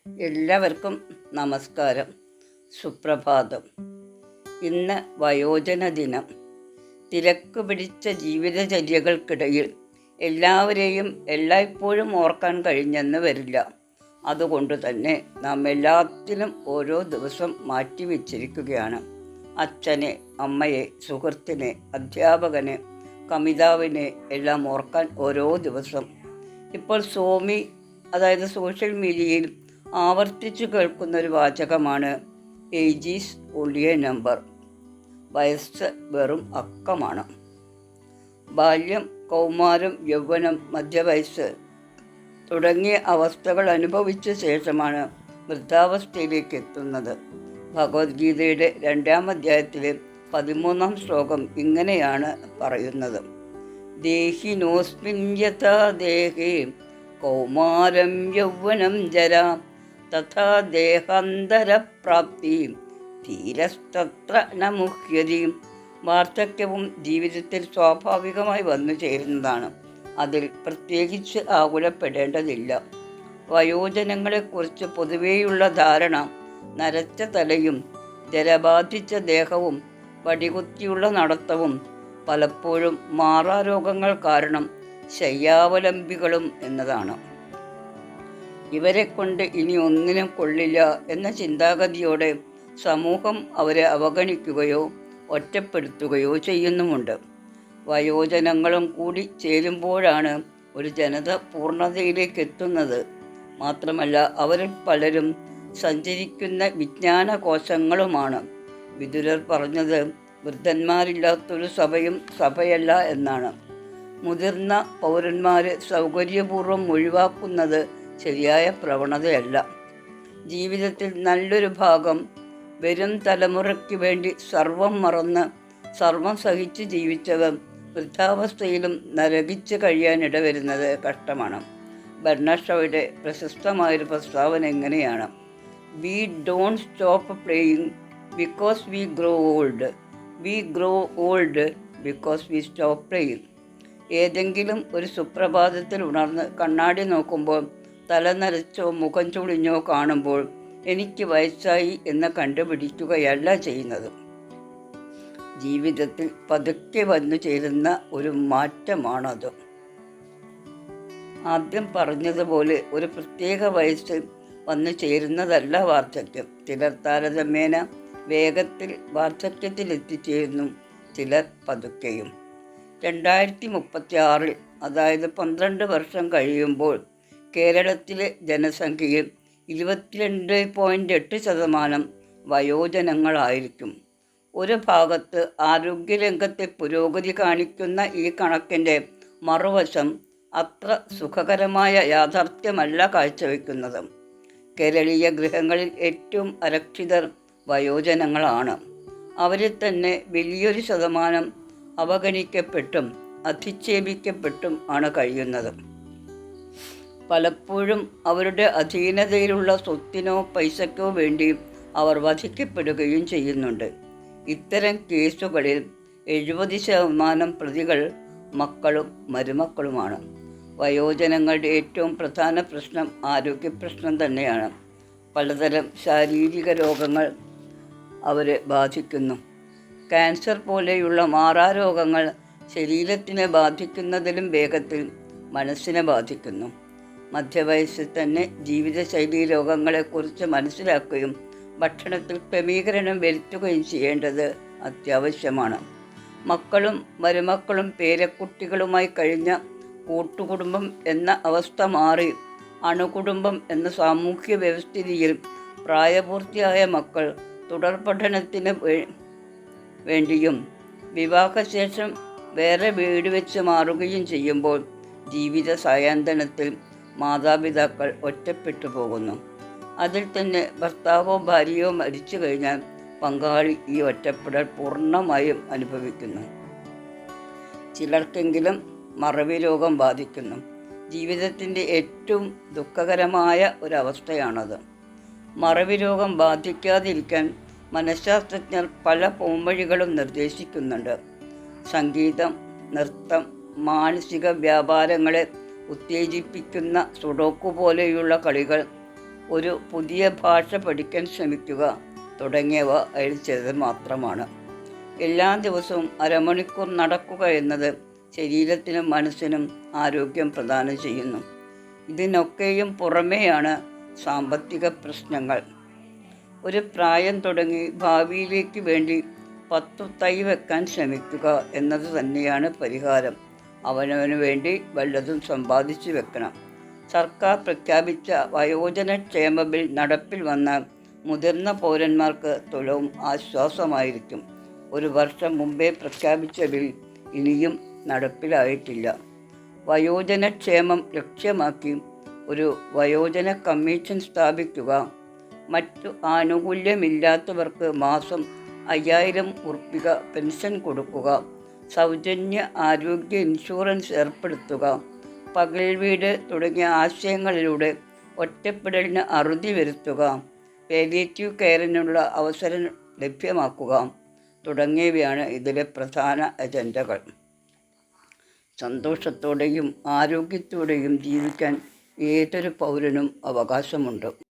എല്ലാവർക്കും നമസ്കാരം. സുപ്രഭാതം. ഇന്ന് വയോജന ദിനം. തിരക്ക് പിടിച്ച ജീവിതചര്യകൾക്കിടയിൽ എല്ലാവരെയും എല്ലായ്പ്പോഴും ഓർക്കാൻ കഴിഞ്ഞെന്ന് വരില്ല. അതുകൊണ്ട് തന്നെ നാം എല്ലാത്തിനും ഓരോ ദിവസം മാറ്റിവെച്ചിരിക്കുകയാണ്. അച്ഛനെ, അമ്മയെ, സുഹൃത്തിനെ, അധ്യാപകനെ, കമിതാവിനെ എല്ലാം ഓർക്കാൻ ഓരോ ദിവസം. ഇപ്പോൾ സോഷ്യൽ മീഡിയയിൽ ആവർത്തിച്ചു കേൾക്കുന്നൊരു വാചകമാണ് age is only a number. വയസ്സ് വെറും അക്കമാണ്. ബാല്യം, കൗമാരം, യൗവനം, മധ്യവയസ്സ് തുടങ്ങിയ അവസ്ഥകൾ അനുഭവിച്ച ശേഷമാണ് വൃദ്ധാവസ്ഥയിലേക്ക് എത്തുന്നത്. ഭഗവത്ഗീതയുടെ 2-ാം അധ്യായത്തിലെ 13-ാം ശ്ലോകം ഇങ്ങനെയാണ് പറയുന്നത്: ദേഹിനോസ്മിൻ യഥാ ദേഹേ കൗമാരം യൗവനം ജരാ തഥാ ദേഹാന്തരപ്രാപ്തി ധീരസ്തത്ര ന മുഹ്യതി. വാർദ്ധക്യവും ജീവിതത്തിൽ സ്വാഭാവികമായി വന്നു ചേരുന്നതാണ്. അതിൽ പ്രത്യേകിച്ച് ആകുലപ്പെടേണ്ടതില്ല. വയോജനങ്ങളെക്കുറിച്ച് പൊതുവേയുള്ള ധാരണ നരച്ച തലയും ജലബാധിച്ച ദേഹവും വടികുത്തിയുള്ള നടത്തവും പലപ്പോഴും മാറാരോഗങ്ങൾ കാരണം ശയ്യാവലംബികളും എന്നതാണ്. ഇവരെ കൊണ്ട് ഇനി ഒന്നിനും കൊള്ളില്ല എന്ന ചിന്താഗതിയോടെ സമൂഹം അവരെ അവഗണിക്കുകയോ ഒറ്റപ്പെടുത്തുകയോ ചെയ്യുന്നുമുണ്ട്. വയോജനങ്ങളും കൂടി ചേരുമ്പോഴാണ് ഒരു ജനത പൂർണ്ണതയിലേക്ക് എത്തുന്നത്. മാത്രമല്ല, അവരിൽ പലരും സഞ്ചരിക്കുന്ന വിജ്ഞാനകോശങ്ങളുമാണ്. വിദുരർ പറഞ്ഞത് വൃദ്ധന്മാരില്ലാത്തൊരു സഭയല്ല എന്നാണ്. മുതിർന്ന പൗരന്മാരെ സൗകര്യപൂർവ്വം ഒഴിവാക്കുന്നത് ശരിയായ പ്രവണതയല്ല. ജീവിതത്തിൽ നല്ലൊരു ഭാഗം വരും തലമുറയ്ക്ക് വേണ്ടി സർവം മറന്ന് സർവം സഹിച്ച് ജീവിച്ചവർ വൃദ്ധാവസ്ഥയിലും നരകിച്ച് കഴിയാനിടവരുന്നത് കഷ്ടമാണ്. ബർണഷോയുടെ പ്രശസ്തമായൊരു പ്രസ്താവന എങ്ങനെയാണ്: we don't stop playing because we grow old, V grow old because we stop playing. ഏതെങ്കിലും ഒരു സുപ്രഭാതത്തിൽ ഉണർന്ന് കണ്ണാടി നോക്കുമ്പോൾ തല നരച്ചോ മുഖം ചുളിഞ്ഞോ കാണുമ്പോൾ എനിക്ക് വയസ്സായി എന്ന് കണ്ടുപിടിക്കുകയല്ല ചെയ്യുന്നത്. ജീവിതത്തിൽ പതുക്കെ വന്നു ചേരുന്ന ഒരു മാറ്റമാണത്. ആദ്യം പറഞ്ഞതുപോലെ ഒരു പ്രത്യേക വയസ്സിൽ വന്നു ചേരുന്നതല്ല വാർദ്ധക്യം. ചിലർ താരതമ്യേന വേഗത്തിൽ വാർദ്ധക്യത്തിൽ എത്തിച്ചേരുന്നു, ചിലർ പതുക്കെയും. 2036 അതായത് 12 വർഷം കഴിയുമ്പോൾ കേരളത്തിലെ ജനസംഖ്യയിൽ 22.8% വയോജനങ്ങളായിരിക്കും. ഒരു ഭാഗത്ത് ആരോഗ്യരംഗത്തെ പുരോഗതി കാണിക്കുന്ന ഈ കണക്കിൻ്റെ മറുവശം അത്ര സുഖകരമായ യാഥാർത്ഥ്യമല്ല കാഴ്ചവെക്കുന്നത്. കേരളീയ ഗൃഹങ്ങളിൽ ഏറ്റവും അരക്ഷിതർ വയോജനങ്ങളാണ്. അവരിൽ തന്നെ വലിയൊരു ശതമാനം അവഗണിക്കപ്പെട്ടും അധിക്ഷേപിക്കപ്പെട്ടും ആണ് കഴിയുന്നത്. പലപ്പോഴും അവരുടെ അധീനതയിലുള്ള സ്വത്തിനോ പൈസക്കോ വേണ്ടി അവർ വധിക്കപ്പെടുകയും ചെയ്യുന്നുണ്ട്. ഇത്തരം കേസുകളിൽ 70% പ്രതികൾ മക്കളും മരുമക്കളുമാണ്. വയോജനങ്ങളുടെ ഏറ്റവും പ്രധാന പ്രശ്നം ആരോഗ്യ പ്രശ്നം തന്നെയാണ്. പലതരം ശാരീരിക രോഗങ്ങൾ അവരെ ബാധിക്കുന്നു. ക്യാൻസർ പോലെയുള്ള മാറാരോഗങ്ങൾ ശരീരത്തിനെ ബാധിക്കുന്നതിലും വേഗത്തിൽ മനസ്സിനെ ബാധിക്കുന്നു. മധ്യവയസ്സിൽ തന്നെ ജീവിതശൈലി രോഗങ്ങളെക്കുറിച്ച് മനസ്സിലാക്കുകയും ഭക്ഷണത്തിൽ ക്രമീകരണം വരുത്തുകയും ചെയ്യേണ്ടത് അത്യാവശ്യമാണ്. മക്കളും മരുമക്കളും പേരക്കുട്ടികളുമായി കഴിഞ്ഞ കൂട്ടുകുടുംബം എന്ന അവസ്ഥ മാറി അണുകുടുംബം എന്ന സാമൂഹ്യ വ്യവസ്ഥിതിയിൽ പ്രായപൂർത്തിയായ മക്കൾ തുടർ പഠനത്തിന് വേണ്ടിയും വിവാഹശേഷം വേറെ വീട് വെച്ച് മാറുകയും ചെയ്യുമ്പോൾ ജീവിത സായാന്തനത്തിൽ മാതാപിതാക്കൾ ഒറ്റപ്പെട്ടു പോകുന്നു. അതിൽ തന്നെ ഭർത്താവോ ഭാര്യയോ മരിച്ചു കഴിഞ്ഞാൽ പങ്കാളി ഈ ഒറ്റപ്പെടൽ പൂർണ്ണമായും അനുഭവിക്കുന്നു. ചിലർക്കെങ്കിലും മറവി രോഗം ബാധിക്കുന്നു. ജീവിതത്തിൻ്റെ ഏറ്റവും ദുഃഖകരമായ ഒരവസ്ഥയാണത്. മറവി രോഗം ബാധിക്കാതിരിക്കാൻ മനഃശാസ്ത്രജ്ഞർ പല പോംവഴികളും നിർദ്ദേശിക്കുന്നുണ്ട്. സംഗീതം, നൃത്തം, മാനസിക വ്യാപാരങ്ങളെ ഉത്തേജിപ്പിക്കുന്ന സുഡോക്കു പോലെയുള്ള കളികൾ, ഒരു പുതിയ ഭാഷ പഠിക്കാൻ ശ്രമിക്കുക തുടങ്ങിയവ അതിൽ ചിലത് മാത്രമാണ്. എല്ലാ ദിവസവും അരമണിക്കൂർ നടക്കുക എന്നത് ശരീരത്തിനും മനസ്സിനും ആരോഗ്യം പ്രദാനം ചെയ്യുന്നു. ഇതിനൊക്കെയും പുറമെയാണ് സാമ്പത്തിക പ്രശ്നങ്ങൾ. ഒരു പ്രായം തുടങ്ങി ഭാവിയിലേക്ക് വേണ്ടി 10 തൈ വെക്കാൻ ശ്രമിക്കുക എന്നത് തന്നെയാണ് പരിഹാരം. അവനവന് വേണ്ടി വല്ലതും സമ്പാദിച്ചു വെക്കണം. സർക്കാർ പ്രഖ്യാപിച്ച വയോജന ക്ഷേമ ബിൽ നടപ്പിൽ വന്നാൽ മുതിർന്ന പൗരന്മാർക്ക് തുലവും ആശ്വാസമായിരിക്കും. 1 വർഷം മുമ്പേ പ്രഖ്യാപിച്ച ബിൽ ഇനിയും നടപ്പിലായിട്ടില്ല. വയോജന ക്ഷേമം ലക്ഷ്യമാക്കി ഒരു വയോജന കമ്മീഷൻ സ്ഥാപിക്കുക. മറ്റു ആനുകൂല്യമില്ലാത്തവർക്ക് മാസം 5000 ഉറുപ്പിക പെൻഷൻ കൊടുക്കുക. സൗജന്യ ആരോഗ്യ ഇൻഷുറൻസ് ഏർപ്പെടുത്തുക. പകൽ വീട് തുടങ്ങിയ ആശയങ്ങളിലൂടെ ഒറ്റപ്പെടലിന് അറുതി വരുത്തുക. പാലിയേറ്റീവ് കെയറിനുള്ള അവസരം ലഭ്യമാക്കുക തുടങ്ങിയവയാണ് ഇതിലെ പ്രധാന അജണ്ടകൾ. സന്തോഷത്തോടെയും ആരോഗ്യത്തോടെയും ജീവിക്കാൻ ഏതൊരു പൗരനും അവകാശമുണ്ട്.